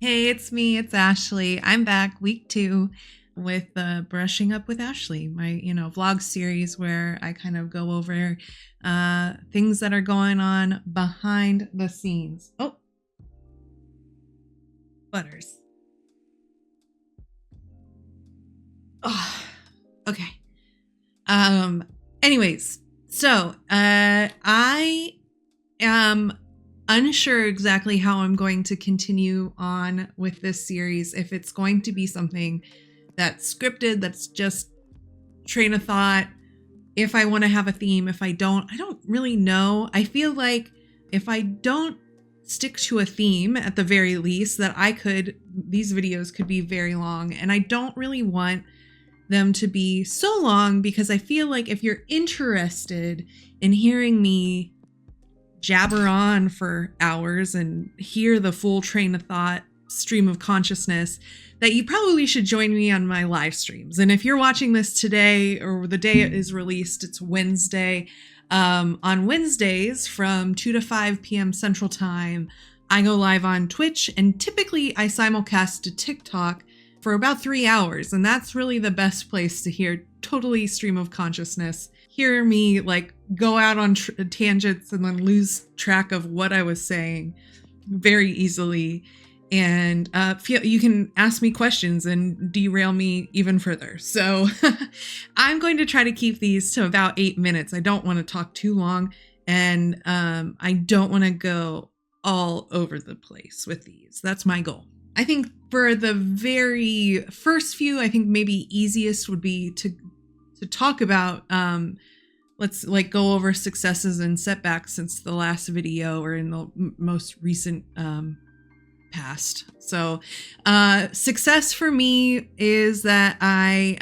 Hey, it's me. It's Ashley. I'm back week 2 with Brushing Up with Ashley, my, vlog series where I kind of go over things that are going on behind the scenes. Oh, butters. Oh, okay. Um, anyways, so I am unsure exactly how I'm going to continue on with this series. If it's going to be something that's scripted, that's just train of thought, if I want to have a theme, if I don't really know. I feel like if I don't stick to a theme at the very least, that these videos could be very long, and I don't really want them to be so long because I feel like if you're interested in hearing me jabber on for hours and hear the full train of thought, stream of consciousness, that you probably should join me on my live streams. And if you're watching this today or the day it is released, it's Wednesday. On Wednesdays from 2 to 5 p.m. Central Time, I go live on Twitch, and typically I simulcast to TikTok for about 3 hours. And that's really the best place to hear totally stream of consciousness, hear me like go out on tangents and then lose track of what I was saying very easily. And you can ask me questions and derail me even further. So I'm going to try to keep these to about 8 minutes. I don't want to talk too long, and I don't want to go all over the place with these. That's my goal. I think for the very first few, I think maybe easiest would be to talk about let's like go over successes and setbacks since the last video or in the most recent past. So success for me is that I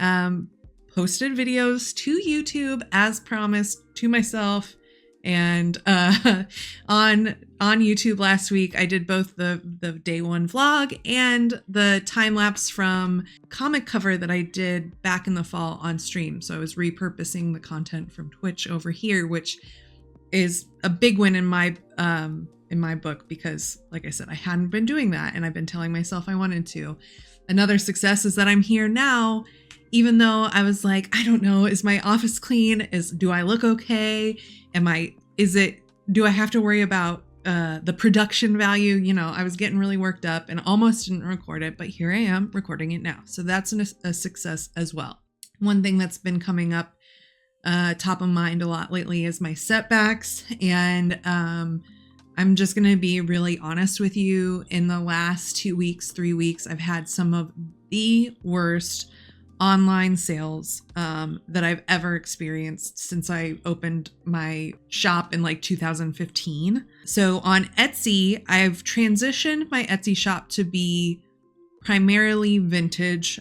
posted videos to YouTube as promised to myself. And on YouTube last week, I did both the day one vlog and the time lapse from comic cover that I did back in the fall on stream. So I was repurposing the content from Twitch over here, which is a big win in my book because, like I said, I hadn't been doing that, and I've been telling myself I wanted to. Another success is that I'm here now, even though I was like, I don't know, is my office clean? Do I look okay? Do I have to worry about the production value? I was getting really worked up and almost didn't record it, but here I am recording it now. So that's a success as well. One thing that's been coming up top of mind a lot lately is my setbacks. And I'm just going to be really honest with you. In the last 2 weeks, 3 weeks, I've had some of the worst online sales that I've ever experienced since I opened my shop in like 2015. So on Etsy, I've transitioned my Etsy shop to be primarily vintage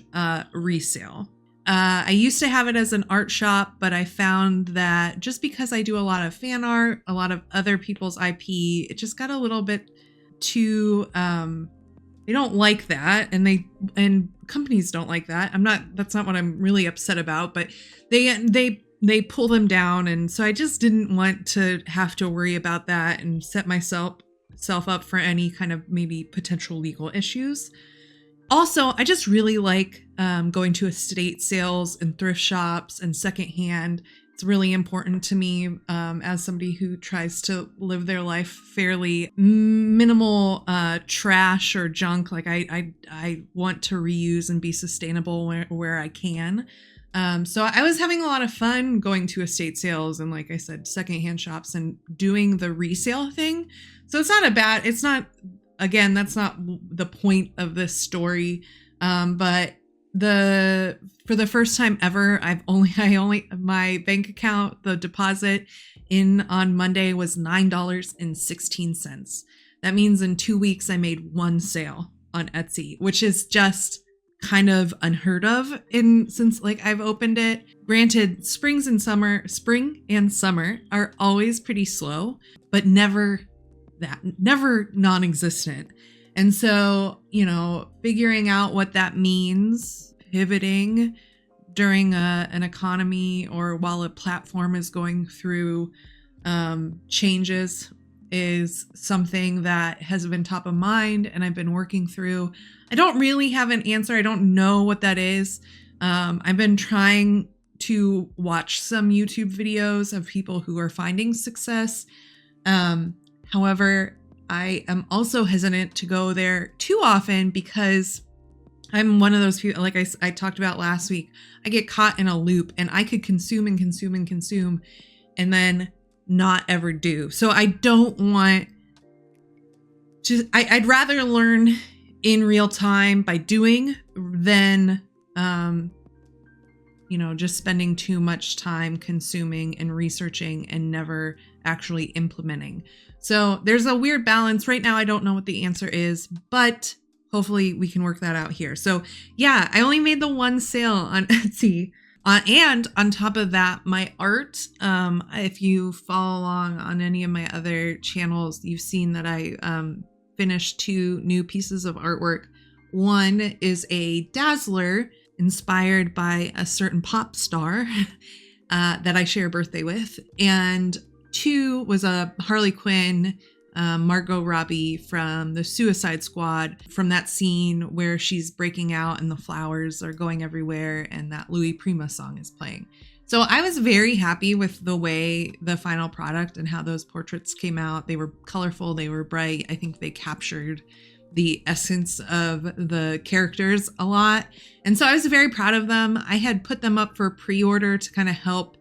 resale. I used to have it as an art shop, but I found that just because I do a lot of fan art, a lot of other people's IP, it just got a little bit too they don't like that, and companies don't like that. That's not what I'm really upset about, but they pull them down, and so I just didn't want to have to worry about that and set myself up for any kind of maybe potential legal issues. Also, I just really like going to estate sales and thrift shops and secondhand. It's really important to me as somebody who tries to live their life fairly minimal trash or junk. Like I want to reuse and be sustainable where I can. So I was having a lot of fun going to estate sales and, like I said, secondhand shops and doing the resale thing. So it's not, again, that's not the point of this story. But for the first time ever, my bank account, the deposit in on Monday was $9.16. That means in 2 weeks, I made one sale on Etsy, which is just kind of unheard of since like I've opened it. Granted, spring and summer are always pretty slow, but never non-existent. And so, figuring out what that means, pivoting during an economy or while a platform is going through changes is something that has been top of mind and I've been working through. I don't really have an answer. I don't know what that is. I've been trying to watch some YouTube videos of people who are finding success. However, I am also hesitant to go there too often because I'm one of those people, like I talked about last week, I get caught in a loop and I could consume and consume and consume and then not ever do. So I don't want to, I'd rather learn in real time by doing than, just spending too much time consuming and researching and never actually implementing. So there's a weird balance. Right now, I don't know what the answer is, but hopefully we can work that out here. So yeah, I only made the one sale on Etsy. And on top of that, my art, if you follow along on any of my other channels, you've seen that I finished 2 new pieces of artwork. One is a dazzler inspired by a certain pop star that I share a birthday with. And 2 was a Harley Quinn, Margot Robbie from the Suicide Squad, from that scene where she's breaking out and the flowers are going everywhere and that Louis Prima song is playing. So I was very happy with the way the final product and how those portraits came out. They were colorful, they were bright. I think they captured the essence of the characters a lot. And so I was very proud of them. I had put them up for pre-order to kind of help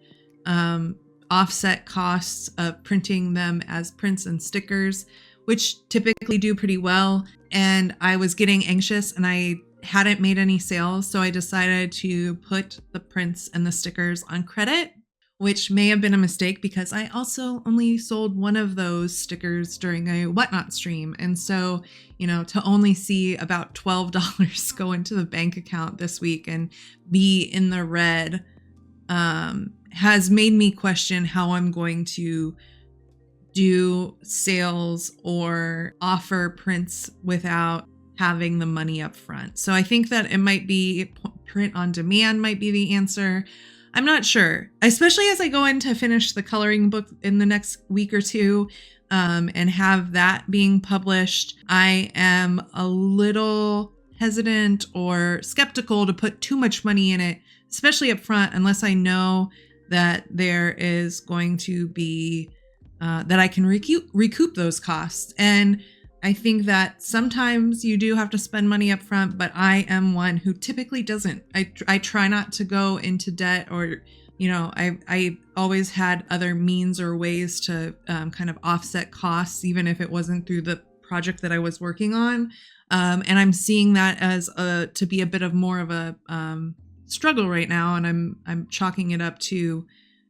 offset costs of printing them as prints and stickers, which typically do pretty well. And I was getting anxious and I hadn't made any sales. So I decided to put the prints and the stickers on credit, which may have been a mistake because I also only sold one of those stickers during a Whatnot stream. And so, to only see about $12 go into the bank account this week and be in the red, has made me question how I'm going to do sales or offer prints without having the money up front. So I think that it might be print on demand might be the answer. I'm not sure, especially as I go in to finish the coloring book in the next week or two, and have that being published. I am a little hesitant or skeptical to put too much money in it, especially up front, unless I know that there is going to be, that I can recoup those costs. And I think that sometimes you do have to spend money up front, but I am one who typically doesn't. I try not to go into debt or, I always had other means or ways to kind of offset costs, even if it wasn't through the project that I was working on. And I'm seeing that as to be a bit of more of a struggle right now. And I'm chalking it up to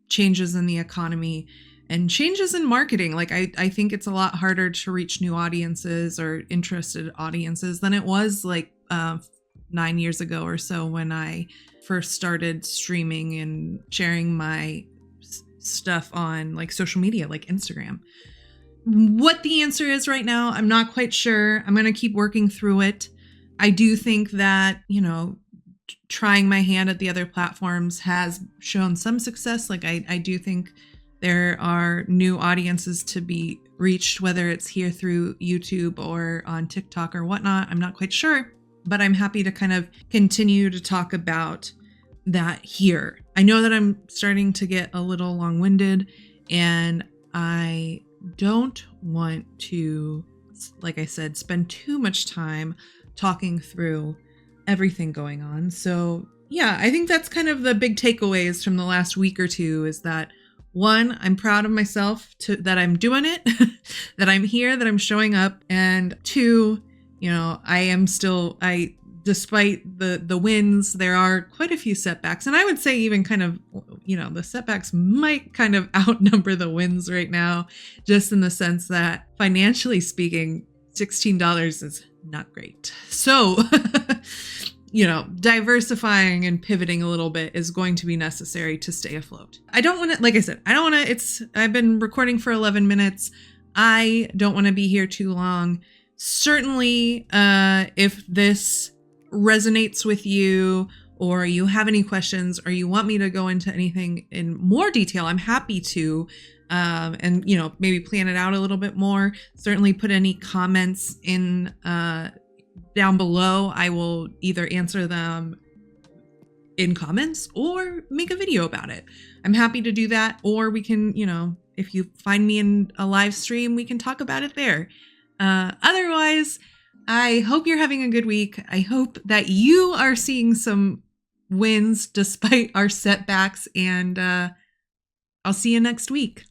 changes in the economy and changes in marketing. Like I think it's a lot harder to reach new audiences or interested audiences than it was like 9 years ago or so when I first started streaming and sharing my stuff on like social media, like Instagram. What the answer is right now, I'm not quite sure. I'm going to keep working through it. I do think that, trying my hand at the other platforms has shown some success. Like I do think there are new audiences to be reached, whether it's here through YouTube or on TikTok or whatnot. I'm not quite sure, but I'm happy to kind of continue to talk about that here. I know that I'm starting to get a little long-winded and I don't want to, like I said, spend too much time talking through everything going on. So yeah, I think that's kind of the big takeaways from the last week or two is that 1, I'm proud of myself that I'm doing it, that I'm here, that I'm showing up. And 2, despite the wins, there are quite a few setbacks. And I would say even kind of, the setbacks might kind of outnumber the wins right now, just in the sense that financially speaking, $16 is not great. So, diversifying and pivoting a little bit is going to be necessary to stay afloat. I don't want to, like I said, I've been recording for 11 minutes. I don't want to be here too long. Certainly, if this resonates with you or you have any questions or you want me to go into anything in more detail, I'm happy to. and maybe plan it out a little bit more. Certainly put any comments in down below. I will either answer them in comments or make a video about it. I'm happy to do that. Or we can, if you find me in a live stream, we can talk about it there. Otherwise, I hope you're having a good week. I hope that you are seeing some wins despite our setbacks, and I'll see you next week.